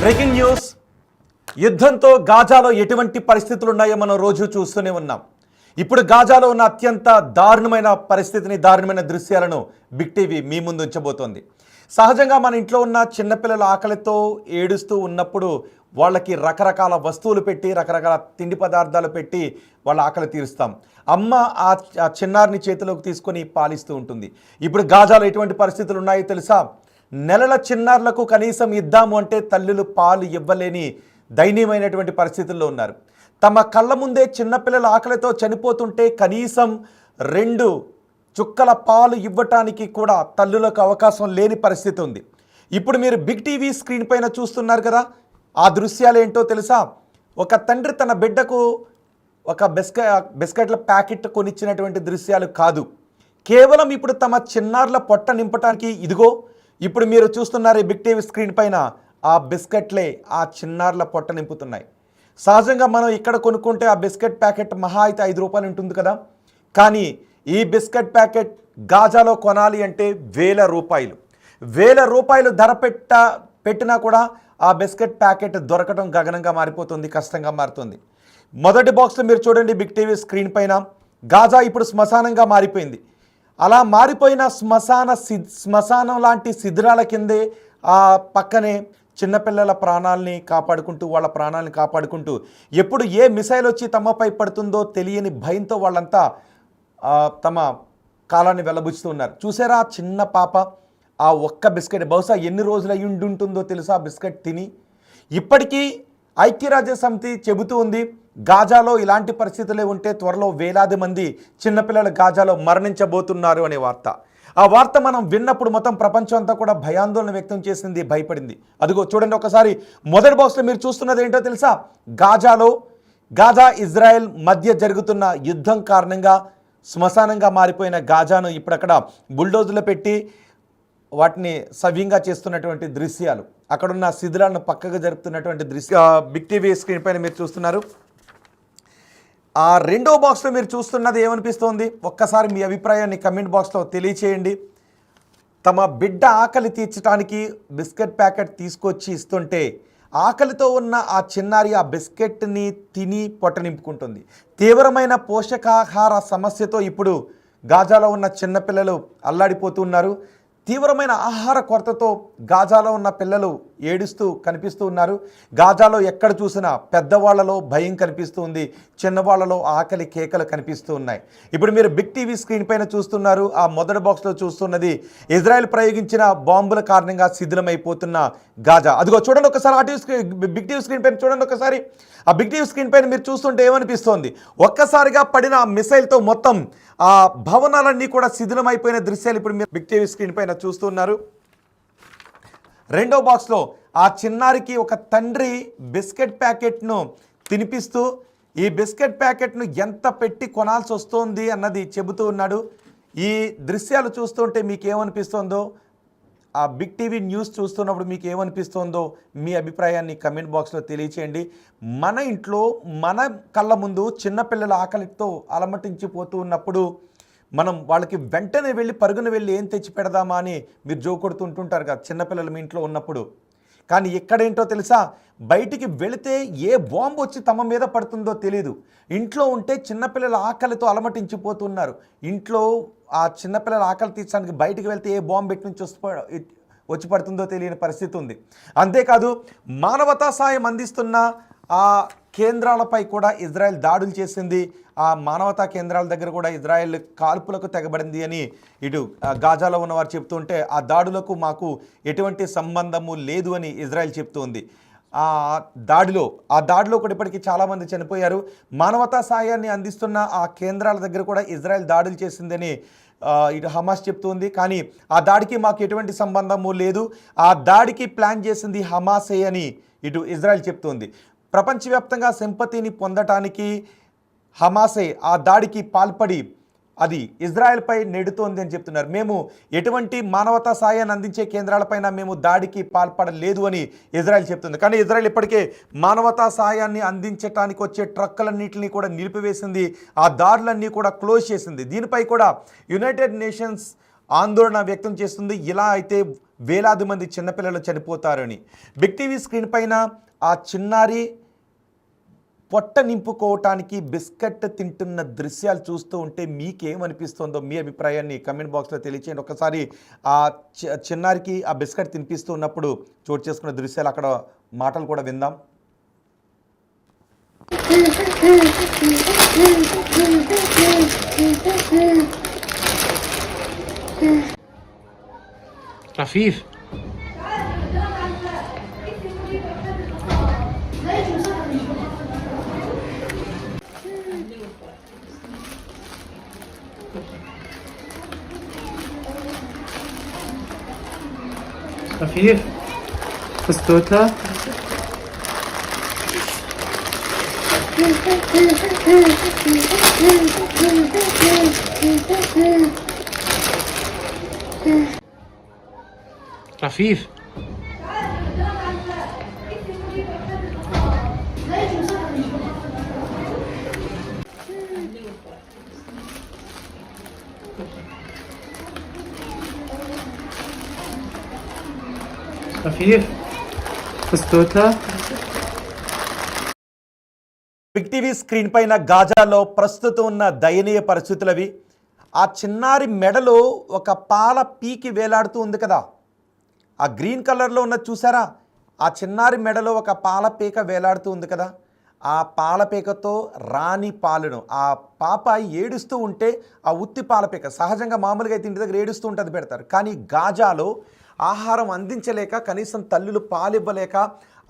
Breaking news. యుద్ధంతో గాజాలో ఎటువంటి పరిస్థితులు ఉన్నాయో మనం రోజు చూస్తూనే ఉన్నాం. ఇప్పుడు గాజాలో ఉన్న అత్యంత దారుణమైన పరిస్థితిని, దారుణమైన దృశ్యాలను బిగ్ టీవీ మీ ముందు ఉంచబోతోంది. సహజంగా మన ఇంట్లో ఉన్న చిన్నపిల్లల ఆకలితో ఏడుస్తూ ఉన్నప్పుడు వాళ్ళకి రకరకాల వస్తువులు పెట్టి, రకరకాల తిండి పదార్థాలు పెట్టి వాళ్ళ ఆకలి తీరుస్తాం. అమ్మ ఆ చిన్నారిని చేతిలోకి తీసుకొని పాలిస్తూ ఉంటుంది. ఇప్పుడు గాజాలో ఎటువంటి పరిస్థితులు ఉన్నాయో తెలుసా? నెలల చిన్నారులకు కనీసం ఇద్దాము అంటే తల్లులు పాలు ఇవ్వలేని దయనీయమైనటువంటి పరిస్థితుల్లో ఉన్నారు. తమ కళ్ళ ముందే చిన్నపిల్లల ఆకలితో చనిపోతుంటే కనీసం 2 చుక్కల పాలు ఇవ్వటానికి కూడా తల్లులకు అవకాశం లేని పరిస్థితి ఉంది. ఇప్పుడు మీరు బిగ్ టీవీ స్క్రీన్ పైన చూస్తున్నారు కదా, ఆ దృశ్యాలు ఏంటో తెలుసా? ఒక తండ్రి తన బిడ్డకు ఒక బిస్కెట్ల ప్యాకెట్ కొనిచ్చినటువంటి దృశ్యాలు కాదు. కేవలం ఇప్పుడు తమ చిన్నారుల పొట్ట నింపటానికి ఇదిగో ఇప్పుడు మీరు చూస్తున్నారు ఈ బిగ్ టీవీ స్క్రీన్ పైన ఆ బిస్కెట్లే ఆ చిన్నారుల పొట్ట నింపుతున్నాయి. సహజంగా మనం ఇక్కడ కొనుక్కుంటే ఆ బిస్కెట్ ప్యాకెట్ మహా అయితే 5 రూపాయలు ఉంటుంది కదా, కానీ ఈ బిస్కెట్ ప్యాకెట్ గాజాలో కొనాలి అంటే 1000 రూపాయలు ధర పెట్టినా కూడా ఆ బిస్కెట్ ప్యాకెట్ దొరకడం గగనంగా మారిపోతుంది, కష్టంగా మారుతుంది. మొదటి బాక్స్లో మీరు చూడండి బిగ్ టీవీ స్క్రీన్ పైన గాజా ఇప్పుడు శ్మశానంగా మారిపోయింది. అలా మారిపోయిన శ్మశానం లాంటి శిథిరాల కిందే ఆ పక్కనే చిన్నపిల్లల ప్రాణాలని కాపాడుకుంటూ, వాళ్ళ ప్రాణాలను కాపాడుకుంటూ ఎప్పుడు ఏ మిసైల్ వచ్చి తమపై పడుతుందో తెలియని భయంతో వాళ్ళంతా తమ కాలాన్ని వెల్లబుచ్చుతూ ఉన్నారు. చూసారా చిన్న పాప ఆ ఒక్క బిస్కెట్ బహుశా ఎన్ని రోజులు అయ్యి ఉంటుందో తెలుసా బిస్కెట్ తిని. ఇప్పటికీ ఐక్యరాజ్యసమితి చెబుతూ ఉంది గాజాలో ఇలాంటి పరిస్థితులే ఉంటే త్వరలో వేలాది మంది చిన్నపిల్లలు గాజాలో మరణించబోతున్నారు అనే వార్త. ఆ వార్త మనం విన్నప్పుడు మొత్తం ప్రపంచం అంతా కూడా భయాందోళన వ్యక్తం చేసింది, భయపడింది. అదిగో చూడండి ఒకసారి మొదటి బాక్స్లో మీరు చూస్తున్నది ఏంటో తెలుసా? గాజా ఇజ్రాయెల్ మధ్య జరుగుతున్న యుద్ధం కారణంగా శ్మశానంగా మారిపోయిన గాజాను ఇప్పుడు అక్కడ బుల్డోజర్లు పెట్టి వాటిని సవ్యంగా చేస్తున్నటువంటి దృశ్యాలు, అక్కడున్న శిథిలాలను పక్కగా జరుపుతున్నటువంటి దృశ్య బిగ్ టీవీ స్క్రీన్ పైన మీరు చూస్తున్నారు. ఆ రెండో బాక్స్లో మీరు చూస్తున్నది ఏమనిపిస్తోంది? ఒక్కసారి మీ అభిప్రాయాన్ని కమెంట్ బాక్స్లో తెలియచేయండి. తమ బిడ్డ ఆకలి తీర్చడానికి బిస్కెట్ ప్యాకెట్ తీసుకొచ్చి ఇస్తుంటే ఆకలితో ఉన్న ఆ చిన్నారి ఆ బిస్కెట్ని తిని పొట్ట నింపుకుంటుంది. తీవ్రమైన పోషకాహార సమస్యతో ఇప్పుడు గాజాలో ఉన్న చిన్నపిల్లలు అల్లాడిపోతున్నారు. తీవ్రమైన ఆహార కొరతతో గాజాలో ఉన్న పిల్లలు ఏడుస్తూ కనిపిస్తూ ఉన్నారు. గాజాలో ఎక్కడ చూసినా పెద్దవాళ్లలో భయం కనిపిస్తూ ఉంది, చిన్నవాళ్లలో ఆకలి కేకలు కనిపిస్తూ ఉన్నాయి. ఇప్పుడు మీరు బిగ్ టీవీ స్క్రీన్ పైన చూస్తున్నారు. ఆ మొదటి బాక్స్లో చూస్తున్నది ఇజ్రాయెల్ ప్రయోగించిన బాంబుల కారణంగా శిథిలమైపోతున్న గాజా. అదిగో చూడండి ఒకసారి, బిగ్ టీవీ స్క్రీన్ పైన చూడండి ఒకసారి. ఆ బిగ్ టీవీ స్క్రీన్ పైన మీరు చూస్తుంటే ఏమనిపిస్తోంది? ఒక్కసారిగా పడిన మిసైల్తో మొత్తం ఆ భవనాలన్నీ కూడా శిథిలమైపోయిన దృశ్యాలు ఇప్పుడు మీరు బిగ్ టీవీ స్క్రీన్ పైన చూస్తున్నారు. రెండో బాక్స్లో ఆ చిన్నారికి ఒక తండ్రి బిస్కెట్ ప్యాకెట్ను తినిపిస్తూ ఈ బిస్కెట్ ప్యాకెట్ను ఎంత పెట్టి కొనాల్సి వస్తోంది అన్నది చెబుతూ ఉన్నాడు. ఈ దృశ్యాలు చూస్తుంటే మీకు ఏమనిపిస్తుందో, ఆ బిగ్ టీవీ న్యూస్ చూస్తున్నప్పుడు మీకు ఏమనిపిస్తుందో మీ అభిప్రాయాన్ని కమెంట్ బాక్స్లో తెలియచేయండి. మన ఇంట్లో మన కళ్ళ ముందు చిన్నపిల్లల ఆకలితో అలమటించిపోతూ ఉన్నప్పుడు మనం వాళ్ళకి వెంటనే పరుగున వెళ్ళి ఏం తెచ్చి పెడదామా అని మీరు జోకొడుతుంటుంటారు కదా చిన్నపిల్లలు మీ ఇంట్లో ఉన్నప్పుడు. కానీ ఎక్కడేంటో తెలుసా? బయటికి వెళితే ఏ బాంబు వచ్చి తమ మీద పడుతుందో తెలియదు. ఇంట్లో ఉంటే చిన్నపిల్లల ఆకలితో అలమటించిపోతున్నారు. ఇంట్లో ఆ చిన్నపిల్లల ఆకలి తీర్చడానికి బయటికి వెళ్తే ఏ బాంబు ఎటు నుంచి వచ్చి పడుతుందో తెలియని పరిస్థితి ఉంది. అంతేకాదు మానవతా సాయం అందిస్తున్న ఆ కేంద్రాలపై కూడా ఇజ్రాయెల్ దాడులు చేసింది. ఆ మానవతా కేంద్రాల దగ్గర కూడా ఇజ్రాయెల్ కాల్పులకు తెగబడింది అని ఇటు గాజాలో ఉన్నవారు చెప్తుంటే ఆ దాడులకు మాకు ఎటువంటి సంబంధము లేదు అని ఇజ్రాయెల్ చెప్తుంది. ఆ దాడిలో కూడా ఇప్పటికీ చాలామంది చనిపోయారు. మానవతా సాయాన్ని అందిస్తున్న ఆ కేంద్రాల దగ్గర కూడా ఇజ్రాయెల్ దాడులు చేసిందని ఇటు హమాస్ చెప్తుంది. కానీ ఆ దాడికి మాకు ఎటువంటి సంబంధము లేదు, ఆ దాడికి ప్లాన్ చేసింది హమాసే అని ఇటు ఇజ్రాయెల్ చెప్తుంది. ప్రపంచవ్యాప్తంగా సింపతిని పొందటానికి హమాసే ఆ దాడికి పాల్పడి అది ఇజ్రాయెల్పై నెడుతోంది అని చెప్తున్నారు. మేము ఎటువంటి మానవతా సాయాన్ని అందించే కేంద్రాలపైన మేము దాడికి పాల్పడలేదు అని ఇజ్రాయెల్ చెప్తుంది. కానీ ఇజ్రాయెల్ ఇప్పటికే మానవతా సాయాన్ని అందించడానికి వచ్చే ట్రక్కులన్నింటినీ కూడా నిలిపివేసింది, ఆ దారులన్నీ కూడా క్లోజ్ చేసింది. దీనిపై కూడా యునైటెడ్ నేషన్స్ ఆందోళన వ్యక్తం చేస్తుంది. ఇలా అయితే వేలాది మంది చిన్నపిల్లలు చనిపోతారని. బిగ్ టీవీ స్క్రీన్ పైన ఆ చిన్నారి పొట్ట నింపుకోవటానికి బిస్కెట్ తింటున్న దృశ్యాలు చూస్తూ ఉంటే మీకేమనిపిస్తుందో మీ అభిప్రాయాన్ని కమెంట్ బాక్స్లో తెలియచేయండి. ఒకసారి ఆ చిన్నారికి ఆ బిస్కెట్ తినిపిస్తూ ఉన్నప్పుడు చోటు చేసుకున్న దృశ్యాలు అక్కడ మాటలు కూడా విందాం. Rafif. Rafif, bist du da? Rafif. Rafif, bist du da? Big TV screen పైన గాజాలో ప్రస్తుతం ఉన్న దయనీయ పరిస్థితులవి. ఆ చిన్నారి మెడలో ఒక పాల పీకి వేలాడుతూ ఉంది కదా, ఆ గ్రీన్ కలర్లో ఉన్నది చూసారా? ఆ చిన్నారి మెడలో ఒక పాల పీక వేలాడుతూ ఉంది కదా, ఆ పాల పీకతో రాణి పాలను ఆ పాప ఏడుస్తూ ఉంటే ఆ ఉత్తి పాల పీక సహజంగా మామూలుగా అయితే ఇంటి దగ్గర ఏడుస్తూ ఉంటుంది పెడతారు, కానీ గాజాలో ఆహారం అందించలేక కనీసం తల్లులు పాలు ఇవ్వలేక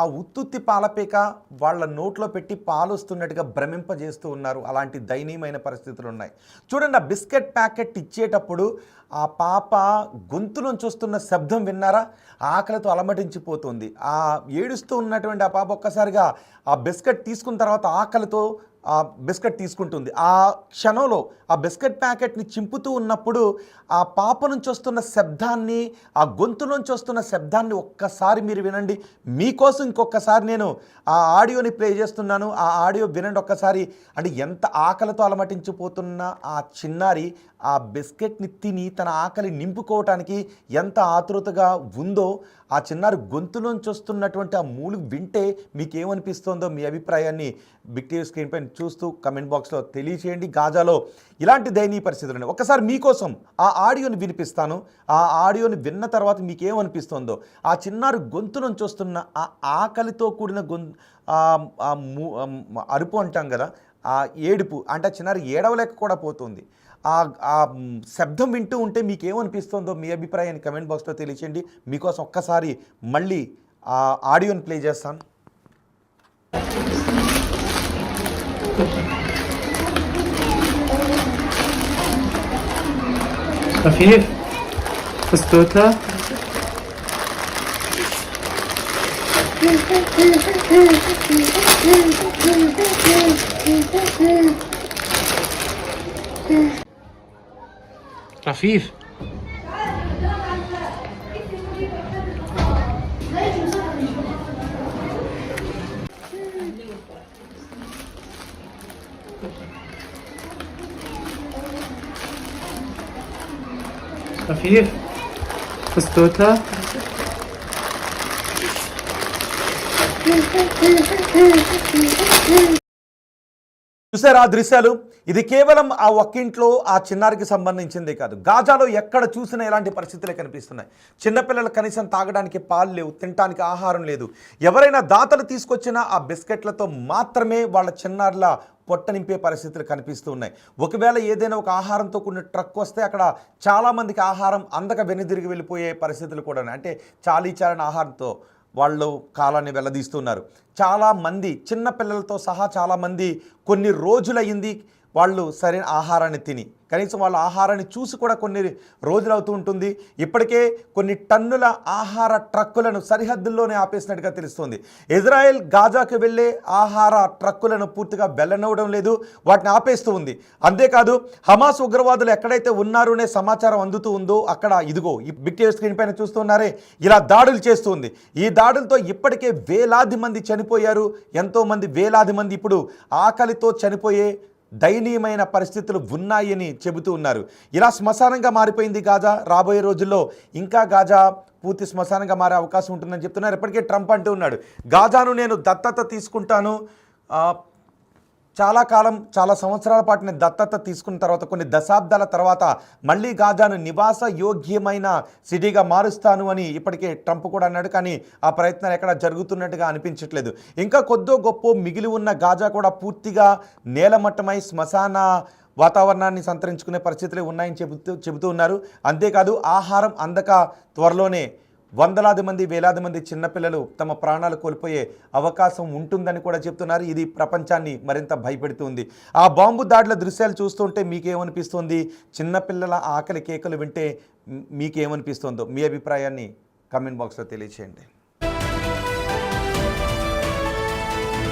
ఆ ఉత్తుత్తి పాలపేక వాళ్ళ నోట్లో పెట్టి పాలు వస్తున్నట్టుగా భ్రమింపజేస్తూ ఉన్నారు. అలాంటి దయనీయమైన పరిస్థితులు ఉన్నాయి. చూడండి, ఆ బిస్కెట్ ప్యాకెట్ ఇచ్చేటప్పుడు ఆ పాప గొంతు నుంచి వస్తున్న శబ్దం విన్నారా? ఆకలితో అలమటించిపోతుంది. ఆ ఏడుస్తూ ఉన్నటువంటి ఆ పాప ఒక్కసారిగా ఆ బిస్కెట్ తీసుకున్న తర్వాత ఆకలితో ఆ బిస్కెట్ తీసుకుంటుంది. ఆ క్షణంలో ఆ బిస్కెట్ ప్యాకెట్ని చింపుతూ ఉన్నప్పుడు ఆ పాప నుంచి వస్తున్న శబ్దాన్ని, ఆ గొంతు నుంచి వస్తున్న శబ్దాన్ని ఒక్కసారి మీరు వినండి. మీకోసం ఇంకొకసారి నేను ఆ ఆడియోని ప్లే చేస్తున్నాను. ఆ ఆడియో వినండి ఒక్కసారి. అంటే ఎంత ఆకలితో అలమటించిపోతున్న ఆ చిన్నారి ఆ బిస్కెట్ని తిని తన ఆకలి నింపుకోవటానికి ఎంత ఆతృతగా ఉందో ఆ చిన్నారి గొంతులోంచి వస్తున్నటువంటి ఆ మూలుగు వింటే మీకేమనిపిస్తుందో మీ అభిప్రాయాన్ని బిగ్ టీవీ స్క్రీన్ పైన చూస్తూ కమెంట్ బాక్స్లో తెలియచేయండి. గాజాలో ఇలాంటి దయనీయ పరిస్థితులు ఉన్నాయి. ఒకసారి మీకోసం ఆ ఆడియోని వినిపిస్తాను. ఆ ఆడియోని విన్న తర్వాత మీకేమనిపిస్తుందో, ఆ చిన్నారి గొంతు నుంచి వస్తున్న ఆ ఆకలితో కూడిన అరుపు అంటాం కదా, ఆ ఏడుపు, అంటే చిన్నారి ఏడవలేక కూడా పోతుంది. ఆ శబ్దం వింటూ ఉంటే మీకేమనిపిస్తుందో మీ అభిప్రాయాన్ని కమెంట్ బాక్స్లో తెలియచేయండి. మీకోసం ఒక్కసారి మళ్ళీ ఆ ఆడియోని ప్లే చేస్తాను. Rafif, bist du da? Rafif. Rafif, bist du da? చూసారా ఆ దృశ్యాలు? ఇది కేవలం ఆ ఒక్కింట్లో ఆ చిన్నారికి సంబంధించిందే కాదు, గాజాలో ఎక్కడ చూసినా ఇలాంటి పరిస్థితులే కనిపిస్తున్నాయి. చిన్నపిల్లలు కనీసం తాగడానికి పాలు లేవు, తినడానికి ఆహారం లేదు. ఎవరైనా దాతలు తీసుకొచ్చినా ఆ బిస్కెట్లతో మాత్రమే వాళ్ళ చిన్నారుల పొట్ట నింపే పరిస్థితులు కనిపిస్తూ ఉన్నాయి. ఒకవేళ ఏదైనా ఒక ఆహారంతో కొన్ని ట్రక్ వస్తే అక్కడ చాలామందికి ఆహారం అందక వెనుదిరిగి వెళ్ళిపోయే పరిస్థితులు కూడా ఉన్నాయి. అంటే చాలీచాలని ఆహారంతో వాళ్ళు కాలాన్ని వెల్లదీస్తున్నారు. చాలామంది చిన్నపిల్లలతో సహా చాలామంది కొన్ని రోజులయ్యింది వాళ్ళు సరైన ఆహారాన్ని తిని, కనీసం వాళ్ళ ఆహారాన్ని చూసి కూడా కొన్ని రోజులు అవుతూ ఉంటుంది. ఇప్పటికే కొన్ని టన్నుల ఆహార ట్రక్కులను సరిహద్దుల్లోనే ఆపేసినట్టుగా తెలుస్తుంది. ఇజ్రాయెల్ గాజాకు వెళ్ళే ఆహార ట్రక్కులను పూర్తిగా వెళ్ళనివ్వడం లేదు, వాటిని ఆపేస్తూ ఉంది. అంతేకాదు, హమాస్ ఉగ్రవాదులు ఎక్కడైతే ఉన్నారనే సమాచారం అందుతూ ఉందో అక్కడ ఇదిగో ఈ బిగ్ టీవీ స్క్రీన్ పైన చూస్తున్నారే ఇలా దాడులు చేస్తుంది. ఈ దాడులతో ఇప్పటికే వేలాది మంది చనిపోయారు. ఎంతోమంది వేలాది మంది ఇప్పుడు ఆకలితో చనిపోయే దయనీయమైన పరిస్థితులు ఉన్నాయని చెబుతూ ఉన్నారు. ఇలా శ్మశానంగా మారిపోయింది గాజా. రాబోయే రోజుల్లో ఇంకా గాజా పూర్తి శ్మశానంగా మారే అవకాశం ఉంటుందని చెప్తున్నారు. ఇప్పటికే ట్రంప్ అంటూ ఉన్నాడు, గాజాను నేను దత్తత తీసుకుంటాను, చాలా సంవత్సరాల పాటు నేను దత్తత తీసుకున్న తర్వాత కొన్ని దశాబ్దాల తర్వాత మళ్ళీ గాజాను నివాస యోగ్యమైన సిటీగా మారుస్తాను అని ఇప్పటికే ట్రంప్ కూడా అన్నాడు. కానీ ఆ ప్రయత్నాలు ఎక్కడ జరుగుతున్నట్టుగా అనిపించట్లేదు. ఇంకా కొద్దో గొప్ప మిగిలి ఉన్న గాజా కూడా పూర్తిగా నేలమట్టమై శ్మశాన వాతావరణాన్ని సంతరించుకునే పరిస్థితులే ఉన్నాయని చెబుతూ ఉన్నారు. అంతేకాదు ఆహారం అందక త్వరలోనే వందలాది మంది వేలాది మంది చిన్నపిల్లలు తమ ప్రాణాలు కోల్పోయే అవకాశం ఉంటుందని కూడా చెప్తున్నారు. ఇది ప్రపంచాన్ని మరింత భయపెడుతుంది. ఆ బాంబు దాడుల దృశ్యాలు చూస్తుంటే మీకేమనిపిస్తుంది? చిన్నపిల్లల ఆకలి కేకలు వింటే మీకేమనిపిస్తుందో మీ అభిప్రాయాన్ని కామెంట్ బాక్స్లో తెలియచేయండి.